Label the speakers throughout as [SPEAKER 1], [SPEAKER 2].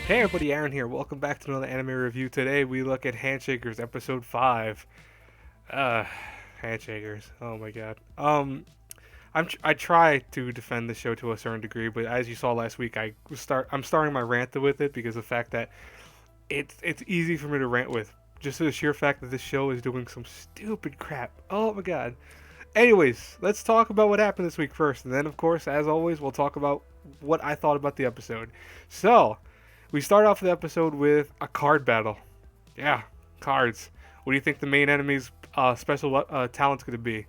[SPEAKER 1] Hey everybody, Aaron here. Welcome back to another anime review. Today we look at Handshakers episode 5. Uh Handshakers. Oh my god. I try to defend the show to a certain degree, but as you saw last week, I'm starting my rant with it because of the fact that it's easy for me to rant with. Just the sheer fact that this show is doing some stupid crap. Oh my god. Anyways, let's talk about what happened this week first, and then of course, as always, we'll talk about what I thought about the episode. So, we start off the episode with a card battle. Yeah, cards. What do you think the main enemy's special talent's going to be?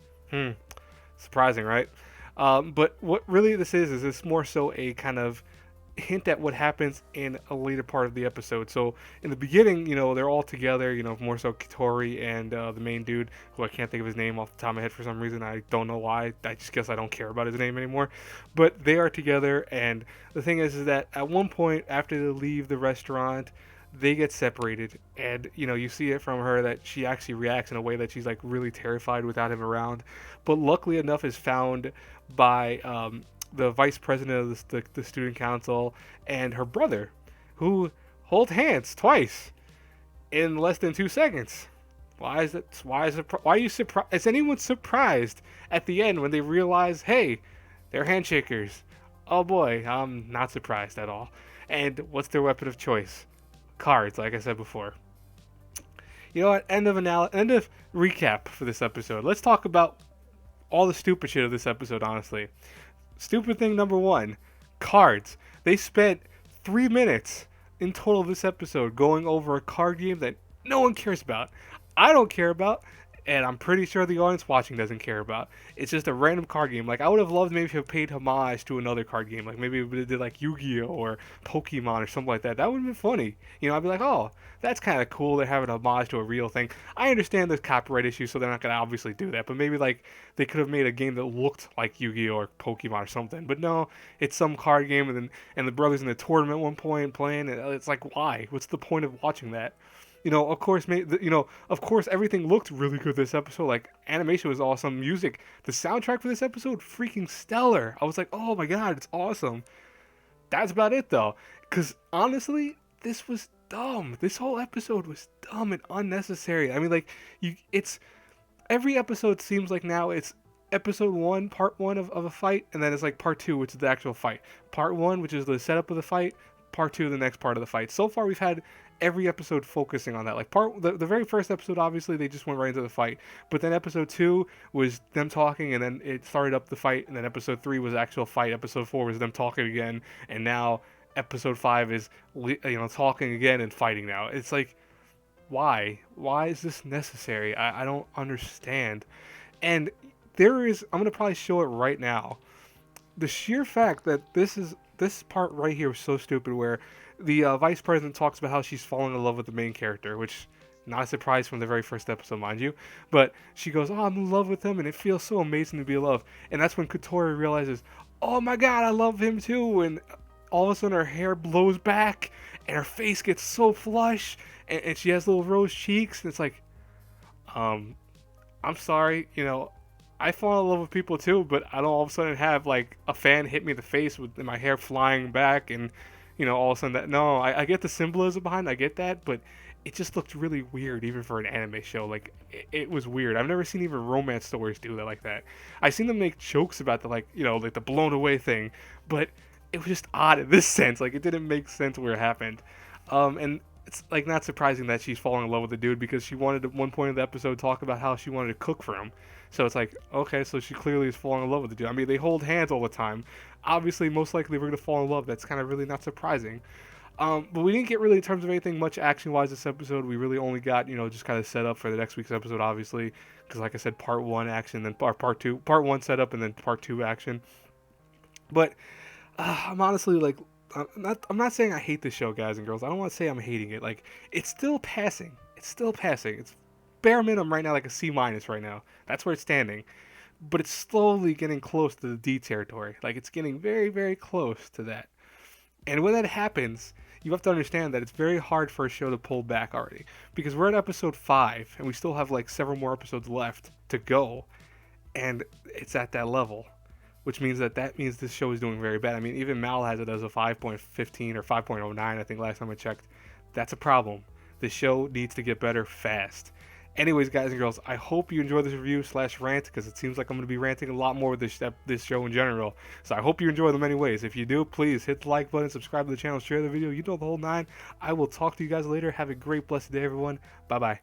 [SPEAKER 1] Surprising, right? But what really this is it's more so a kind of hint at what happens in a later part of the episode. So in the beginning, they're all together, more so Kitori and the main dude, who I can't think of his name off the top of my head for some reason. I don't know why. I just guess I don't care about his name anymore. But they are together, and the thing is that at one point after they leave the restaurant, they get separated, and you see it from her that she actually reacts in a way that she's like really terrified without him around. But luckily enough is found by the vice president of the student council and her brother, who hold hands twice in less than 2 seconds. Why is it? Why are you surprised? Is anyone surprised at the end when they realize, hey, they're handshakers? Oh boy, I'm not surprised at all. And what's their weapon of choice? Cards, like I said before. You know what? End of recap for this episode. Let's talk about all the stupid shit of this episode, honestly. Stupid thing number one, cards. They spent 3 minutes in total this episode going over a card game that no one cares about. I don't care about, and I'm pretty sure the audience watching doesn't care about. It's just a random card game. Like, I would have loved maybe if it paid homage to another card game. Like, maybe if it did like Yu-Gi-Oh! Or Pokemon or something like that. That would have been funny. I'd be like, oh, that's kind of cool. They're having a homage to a real thing. I understand there's copyright issues, so they're not going to obviously do that. But maybe, like, they could have made a game that looked like Yu-Gi-Oh! Or Pokemon or something. But no, it's some card game, and the brothers in the tournament at one point playing. And it's like, why? What's the point of watching that? Of course, everything looked really good this episode. Like, animation was awesome. Music, the soundtrack for this episode, freaking stellar. I was like, oh my god, it's awesome. That's about it, though. Because, honestly, this was dumb. This whole episode was dumb and unnecessary. I mean, like, it's... Every episode seems like now it's episode 1, part 1 of a fight, and then it's like part 2, which is the actual fight. Part 1, which is the setup of the fight, part 2, the next part of the fight. So far, we've had every episode focusing on that. Like the very first episode, obviously they just went right into the fight, but then episode 2 was them talking, and then it started up the fight, and then episode 3 was actual fight. Episode 4 was them talking again, and now episode 5 is talking again and fighting. Now it's like, why is this necessary? I don't understand. And I'm gonna probably show it right now. The sheer fact that this part right here was so stupid, where the vice president talks about how she's falling in love with the main character, which not a surprise from the very first episode, mind you. But she goes, "Oh, I'm in love with him, and it feels so amazing to be in love." And that's when Kotori realizes, "Oh my God, I love him too!" And all of a sudden, her hair blows back, and her face gets so flush, and she has little rose cheeks. And it's like, I'm sorry, I fall in love with people too, but I don't all of a sudden have like a fan hit me in the face with my hair flying back, and all of a sudden that. No, I get the symbolism behind it, I get that, but it just looked really weird even for an anime show. Like, it was weird. I've never seen even romance stories do that like that. I've seen them make jokes about the like the blown away thing, but it was just odd in this sense. Like, it didn't make sense where it happened. And it's like not surprising that she's falling in love with the dude, because she wanted at one point of the episode talk about how she wanted to cook for him. So it's like, okay, so she clearly is falling in love with the dude. I mean, they hold hands all the time. Obviously, most likely we're gonna fall in love. That's kind of really not surprising. But we didn't get really in terms of anything much action-wise this episode. We really only got just kind of set up for the next week's episode, obviously, because like I said, part 1 action, then part 2, part 1 setup, and then part 2 action. But I'm honestly like, I'm not saying I hate this show, guys and girls. I don't want to say I'm hating it. Like, it's still passing. It's still passing. It's bare minimum right now, like a C minus right now. That's where it's standing. But it's slowly getting close to the D territory. Like, it's getting very, very close to that. And when that happens, you have to understand that it's very hard for a show to pull back already, because we're at episode 5 and we still have like several more episodes left to go, and it's at that level. which means that means this show is doing very bad. I mean, even Mal has it as a 5.15 or 5.09, I think last time I checked. That's a problem. The show needs to get better fast. Anyways, guys and girls, I hope you enjoy this review slash rant because it seems like I'm going to be ranting a lot more with this show in general. So I hope you enjoy them anyways. If you do, please hit the like button, subscribe to the channel, share the video. You know the whole nine. I will talk to you guys later. Have a great, blessed day, everyone. Bye bye.